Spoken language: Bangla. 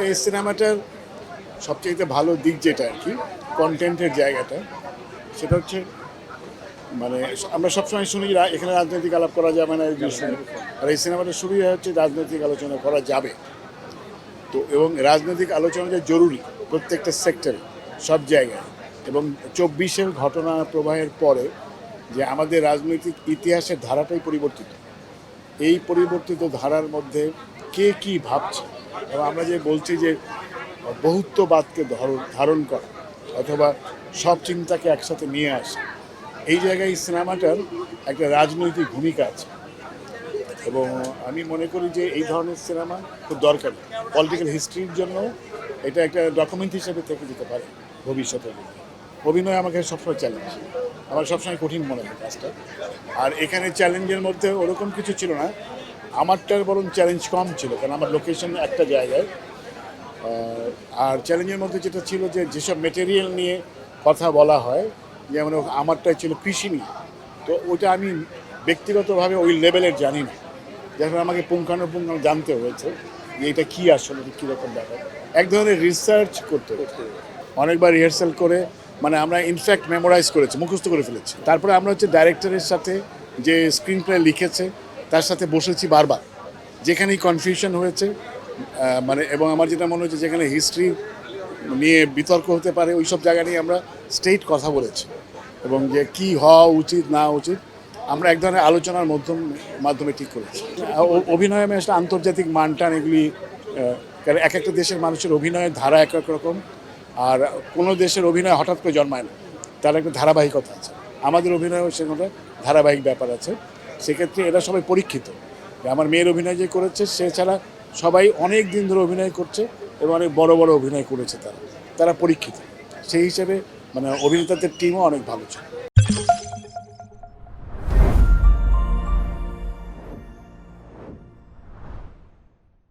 এই সিনেমাটার সবচেয়ে ভালো দিক যেটা আর কি কন্টেন্টের জায়গাটা, সেটা হচ্ছে মানে আমরা সবসময় শুনি এখানে রাজনৈতিক আলাপ করা যাবে না, এই শুনি। আর এই সিনেমাটা সুবিধা হচ্ছে রাজনৈতিক আলোচনা করা যাবে। তো এবং রাজনৈতিক আলোচনাটা জরুরি প্রত্যেকটা সেক্টরে, সব জায়গায়। এবং 24-এর ঘটনা প্রবাহের পরে যে আমাদের রাজনৈতিক ইতিহাসের ধারাটাই পরিবর্তিত। এই পরিবর্তিত ধারার মধ্যে কে কি ভাবছে, এবং আমরা যে বলছি যে বহুত্ববাদকে ধারণ করা অথবা সব চিন্তাকে একসাথে নিয়ে আসা, এই জায়গায় এই সিনেমাটার একটা রাজনৈতিক ভূমিকা আছে। এবং আমি মনে করি যে এই ধরনের সিনেমা খুব দরকারি পলিটিক্যাল হিস্ট্রির জন্য। এটা একটা ডকুমেন্ট হিসেবে থেকে যেতে পারে ভবিষ্যতে। অভিনয় আমাকে সবসময় চ্যালেঞ্জ, আমার সবসময় কঠিন মনে হয় কাজটা। আর এখানে চ্যালেঞ্জের মধ্যে ওরকম কিছু ছিল না, আমারটার বরং চ্যালেঞ্জ কম ছিল, কারণ আমার লোকেশন একটা জায়গায়। আর চ্যালেঞ্জের মধ্যে যেটা ছিল যে যেসব মেটেরিয়াল নিয়ে কথা বলা হয়, যেমন আমারটাই ছিল কৃষি নিয়ে। তো ওইটা আমি ব্যক্তিগতভাবে ওই লেভেলের জানি না, যখন আমাকে পুঙ্খানুপুঙ্খ জানতে হয়েছে যে এটা কী আসলে কীরকম ব্যাপার। এক ধরনের রিসার্চ করতে হচ্ছে, অনেকবার রিহার্সাল করে, মানে আমরা ইনফ্যাক্ট মেমোরাইজ করেছি, মুখস্থ করে ফেলেছি। তারপরে আমরা হচ্ছে ডাইরেক্টরের সাথে যে স্ক্রিন প্লে লিখেছে তার সাথে বসেছি বারবার, যেখানেই কনফিউশন হয়েছে মানে, এবং আমার যেটা মনে হচ্ছে যেখানে হিস্ট্রি নিয়ে বিতর্ক হতে পারে ওই সব জায়গা নিয়ে আমরা স্ট্রেইট কথা বলেছি। এবং যে কী হওয়া উচিত না উচিত আমরা এক ধরনের আলোচনার মাধ্যমে ঠিক করেছি। অভিনয়ে আমি আসলে আন্তর্জাতিক মানটান এগুলি, কারণ এক একটা দেশের মানুষের অভিনয়ের ধারা এক এক রকম। আর কোনো দেশের অভিনয় হঠাৎ করে জন্মায় না, তার একটা ধারাবাহিকতা আছে। আমাদের অভিনয়েও সেখানে ধারাবাহিক ব্যাপার আছে। সেক্ষেত্রে এরা সবাই পরীক্ষিত। আমার মেয়ের অভিনয় যে করেছে সে ছাড়া সবাই অনেক দিন ধরে অভিনয় করছে এবং অনেক বড় বড় অভিনয় করেছে, তারা পরীক্ষিত। সেই হিসেবে মানে অভিনেতাদের টিমও অনেক ভালো ছিল।